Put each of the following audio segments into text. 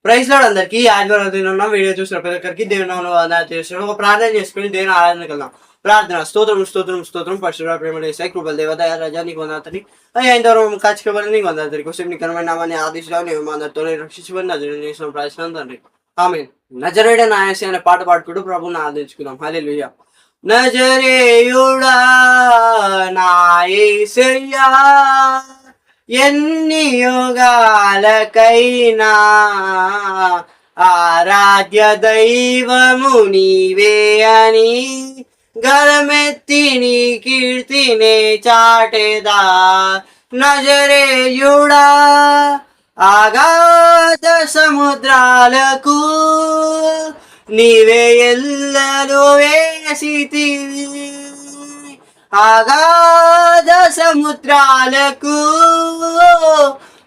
Praise lord అందరికి ఆదివారం video చూసిన ప్రతి ఒక్కరికి దేవుని నామములో వందనాలు చేస్తున్నాం. ఒక ప్రార్థన చేసుకుని దేవుని ఆరాధనకి వెళ్దాం. ప్రార్థన. స్తోత్రం స్తోత్రం స్తోత్రం పరిశుద్ధ ప్రేమ యేసయ్య కృపల దేవత రాజా నీకు వందనాలు. అయ్యా ఇంతవరకు కాచికబడి నీకు వందనాలు కోసం నీ ఘనమైన నామాన్ని ఆదేశాలు నీవు అందరితో రక్షించబడి నజరేయుడైన యేసు ప్రార్థిస్తున్నాను తండ్రి. ఆమేన్. నజరేయుడైన యేసయ్య అనే పాట పాడుకుంటూ ప్రభువుని ఆరాధించుకుందాం. హల్లెలూయా. నజరేయుడా నా యేసయ్యా ఎన్ని యుగాలకైనా ఆరాధ్య దైవము నీవే అని గలమెత్తి నీ కీర్తినే చాటేదా. నజరేయుడా ఆగాధ సముద్రాలకు నీవే ఎల్లలు వేసితివి. ఆగాధ సముద్రాలకు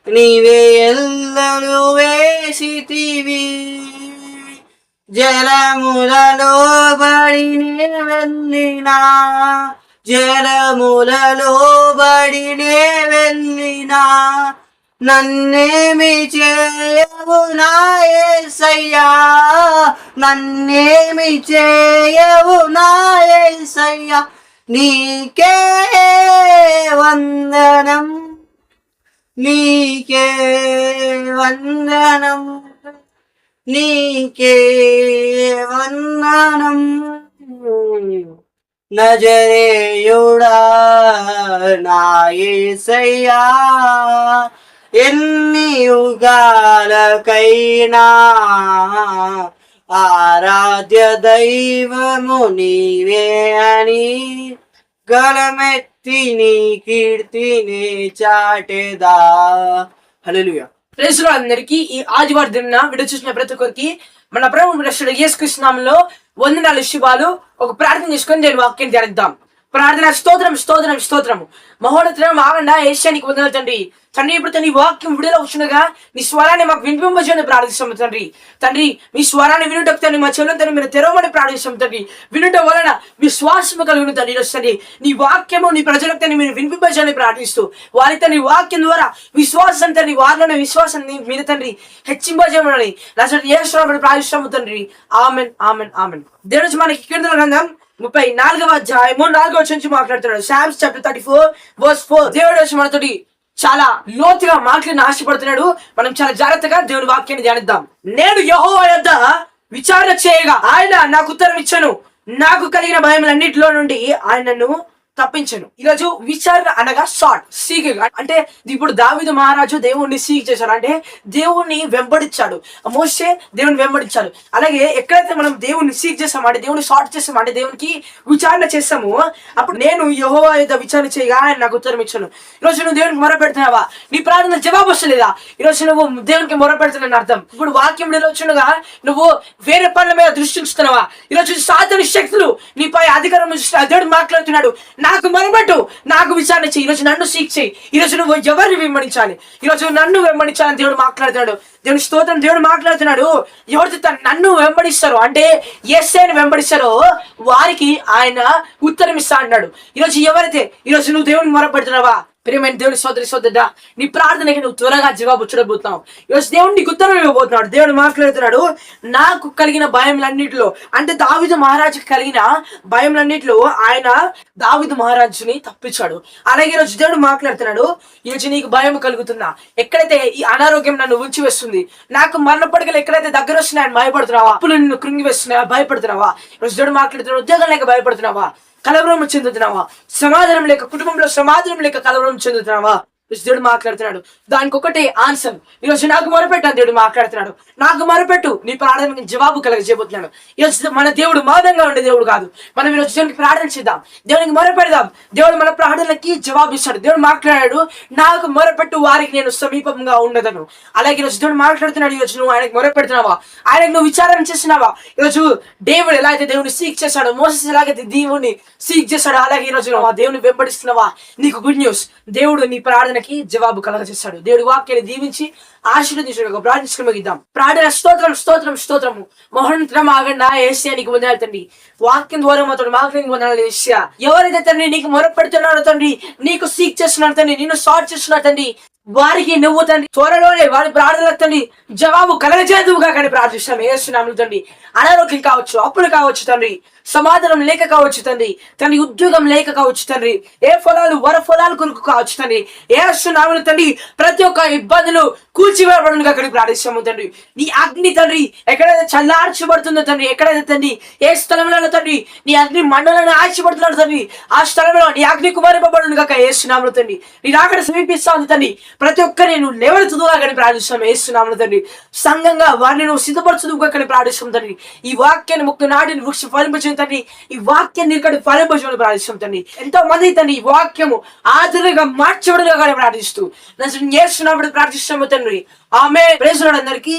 నీవే ఎల్లలు వేసితివి. జలములలో బడినే వెళ్ళినా జలములలో బడినే వెళ్ళినా నన్నేమి చేయవు నా యేసయ్యా, నన్నేమి చేయవు నా యేసయ్యా. నీకే వందనం, నీకే వందనం, నీకే వందనం. నజరేయుడా నా యేసయ్యా ఎన్ని యుగాలకైనా ఆరాధ్య దైవము నీవే అని గలమెత్తి నీ కీర్తిని చాటేదా. హల్లెలూయా. ప్రైజ్ లార్డ్ అందరికీ ఈ ఆదివారం దిన వీడియో చూసిన ప్రతి ఒక్కరికి మన ప్రభువు యేసుక్రీస్తు నామములో వందనాలు శుభాలు. ఒక ప్రార్థన చేసుకొని నేను వాక్యం ధ్యానిద్దాం. ప్రార్థన. స్తోత్రం స్తోత్రం స్తోత్రము మహోన్నతం ఆగండా ఏష్యానికి వందనాలు తండ్రి. తండ్రి ఇప్పుడు నీ వాక్యం విడుదల వచ్చునగా నీ స్వరాన్ని మాకు వినిపింపజేయని ప్రార్థిస్తాము తండ్రి. తండ్రి మీ స్వరాన్ని వినుటకు తండ్రి మా చెవులను తండ్రి మీరు తెరవమని ప్రార్థిస్తాము తండ్రి. వినుట వలన విశ్వాసము కలిగిన తండ్రి తండ్రి నీ వాక్యము నీ ప్రజలకు తండ్రి మీరు వినిపింపజేయని ప్రార్థిస్తూ వారి తండ్రి వాక్యం ద్వారా విశ్వాసం తండ్రి వారిలోనే విశ్వాసాన్ని మీరు తండ్రి హెచ్చింపజేయమని యేసునామములో ప్రార్థిస్తాము తండ్రి. Amen amen amen. దేవుడు మనకి కీర్తన గ్రంథం 34వ అధ్యాయము 4వ వచనం నుంచి మాట్లాడుతున్నాడు. Psalms chapter 34:4. దేవుడు వచ్చి మనతోటి చాలా లోతుగా మాట్లాడిన ఆశపడుతున్నాడు. మనం చాలా జాగ్రత్తగా దేవుని వాక్యాన్ని ధ్యానిద్దాం. నేను యెహోవా యొద్ద విచారణ చేయగా ఆయన నాకు ఉత్తరం ఇచ్చాను, నాకు కలిగిన భయములన్నిటిలో నుండి ఆయన నన్ను తప్పించను. ఈరోజు విచారణ అనగా సీక్ అంటే ఇప్పుడు దావీదు మహారాజు దేవుణ్ణి సీక్ చేశాడు, అంటే దేవుణ్ణి వెంబడించాడు. మోషే దేవుని వెంబడించాడు. అలాగే ఎక్కడైతే మనం దేవుణ్ణి సీక్ చేస్తామో అంటే దేవుని షార్ట్ చేస్తామో అంటే దేవునికి విచారణ చేస్తాము, అప్పుడు నేను యెహోవా యొద్ద విచారణ చేయగా ఆయన నాకు ఉత్తరం ఇచ్చాను. ఈరోజు నువ్వు దేవునికి మొర పెడుతున్నావా? నీ ప్రార్థన జవాబు వస్తలేదా? ఈరోజు నువ్వు దేవునికి మొర పెడుతున్నాను అర్థం. ఇప్పుడు వాక్యం వచ్చునుగా నువ్వు వేరే పనుల మీద దృష్టి ఉంచుతున్నావా? ఈరోజు సాతాను శక్తులు నీపై అధికారం దేవుడు మాట్లాడుతున్నాడు. నాకు మొరపెట్టు, నాకు విచారణ చేయి. ఈరోజు నన్ను సీక్ చేయి. ఈరోజు నువ్వు ఎవరిని వెంబడించాలి? ఈరోజు నన్ను వెంబడించాలని దేవుడు మాట్లాడుతున్నాడు. దేవుని స్తోత్రం. దేవుడు మాట్లాడుతున్నాడు. ఎవరితో నన్ను వెంబడిస్తారో అంటే యేసయ్యను వెంబడిస్తారో వారికి ఆయన ఉత్తరం ఇస్తా అన్నాడు. ఈరోజు ఎవరైతే ఈరోజు నువ్వు దేవుని మొరపెడుతున్నావా? ప్రియమైన దేవుని సోదరి సోదరుడా, నీ ప్రార్థనకి నువ్వు త్వరగా జవాబు చూడబోతున్నావు. ఈరోజు దేవుడు నీకు ఉత్తరం ఇవ్వబోతున్నాడు. దేవుడు మాట్లాడుతున్నాడు. నాకు కలిగిన భయములన్నిటిలో అంటే దావీదు మహారాజుకి కలిగిన భయములన్నిటిలో ఆయన దావీదు మహారాజుని తప్పించాడు. అలాగే ఈరోజు దేవుడు మాట్లాడుతున్నాడు. ఈరోజు నీకు భయం కలుగుతుందా? ఎక్కడైతే ఈ అనారోగ్యం నన్ను ఉంచి వేస్తుంది, నాకు మరణ పడగలు ఎక్కడైతే దగ్గర వస్తున్నాయని భయపడుతున్నావా? అప్పులు నిన్ను కృంగి వేస్తున్నాయా? భయపడుతున్నావా? ఈరోజు దేవుడు మాట్లాడుతున్నాడు. ఉద్యోగం లేక భయపడుతున్నావా? కలవరం చెందుతున్నావా? సమాధానం లేక కుటుంబంలో సమాధానం లేక కలవరం చెందుతున్నావా? దేవుడు మాట్లాడుతున్నాడు. దానికి ఒకటే ఆన్సర్. ఈరోజు నాకు మొరపెట్టాను. దేవుడు మాట్లాడుతున్నాడు. నాకు మొరపెట్టు, నీ ప్రార్థనకి జవాబు కలగజేయబోతున్నాడు. ఈరోజు మన దేవుడు మౌనంగా ఉండే దేవుడు కాదు. మనం ఈరోజు దేవునికి ప్రార్థన చేద్దాం, దేవునికి మొరపెడదాం. దేవుడు మన ప్రార్థనలకి జవాబు ఇస్తాడు. దేవుడు మాట్లాడాడు. నాకు మొరపెట్టు, వారికి నేను సమీపంగా ఉండదను. అలాగే ఈరోజు దేవుడు మాట్లాడుతున్నాడు. ఈరోజు నువ్వు ఆయనకు మొరపెడుతున్నావా? ఆయనకు నువ్వు విచారణ చేస్తున్నావా? ఈరోజు దేవుడు ఎలా అయితే దేవుని సీక్ చేశాడో, మోసెస్ ఎలాగైతే దేవుని సీక్ చేశాడో, అలాగే ఈరోజు నువ్వు ఆ దేవుని వెంబడిస్తున్నావా? నీకు గుడ్ న్యూస్. దేవుడు నీ ప్రార్థన జవాబు కలగజేస్తాడు. దేవుడి వాక్యాన్ని దీవించి ఆశీర్వదించుగా ప్రార్థించుకుని ముగిద్దాం. ప్రార్థన. స్తోత్రం స్తోత్రం స్తోత్రము మహోన్నతం ఆగండా యేసయ్యా నీకు వందనాలు తండ్రి. వాక్యం ద్వారా మాతో మాట్లాడి వందనాలు యేసయ్యా. ఎవరైతే తండ్రి నీకు మొరపెడుతున్నారో తండ్రి, నీకు సీక్ చేస్తున్నారు తండ్రి, నిన్ను సార్ట్ చేస్తున్నారు తండ్రి, వారికి నువ్వు తండ్రి త్వరలోనే వారి ప్రార్థనలకు తండ్రి జవాబు కలగజేదువుగా కానీ ప్రార్థిస్తాం యేసునామములో తండ్రి. అనారోగ్యం కావచ్చు, అప్పులు కావచ్చు తండ్రి, సమాధానం లేక కావచ్చు తండ్రి, తండ్రి ఉద్యోగం లేక కావచ్చు తండ్రి, ఏ ఫలాలు వర ఫలాలు కొరకు కావచ్చు తండ్రి, యేసునామములో తండ్రి ప్రతి ఒక్క ఇబ్బందులు కూల్చివేయబడునుగా కానీ ప్రార్థిస్తాము తండ్రి. నీ అగ్ని తండ్రి ఎక్కడైతే చల్లార్చబడుతుందో తండ్రి, ఎక్కడైతే తండ్రి ఏ స్థలంలో తండ్రి నీ అగ్ని మండలను ఆశపడుతున్నాడు తండ్రి, ఆ స్థలంలో నీ అగ్ని కుమారింపబడునుగా యేసునామములో తండ్రి. నీ రాకడ సమీపిస్తా ఉంది తండ్రి, ప్రతి ఒక్కరిని నువ్వు లేవనెత్తుదుగా కానీ ప్రార్థిస్తాం యేసునామములో తండ్రి. సంఘంగా వారిని నువ్వు సిద్ధపరచుదుగా కానీ ప్రార్థిస్తాం తండ్రి. ఈ వాక్యాన్ని ముక్కు నాటిని వృక్ష ఫలింపజేయండి తండ్రి, ఈ వాక్యాన్ని ఇక్కడ ఫలింపజేయని ప్రార్థిస్తాం తండ్రి. ఎంతో మంది తండ్రి ఈ వాక్యము ఆదరణగా మార్చబడుగా కానీ ప్రార్థిస్తూ యేసునామములో ప్రార్థిస్తాము తండ్రి. ఆమేన్. ప్రైజ్ లార్డ్ అందరికీ.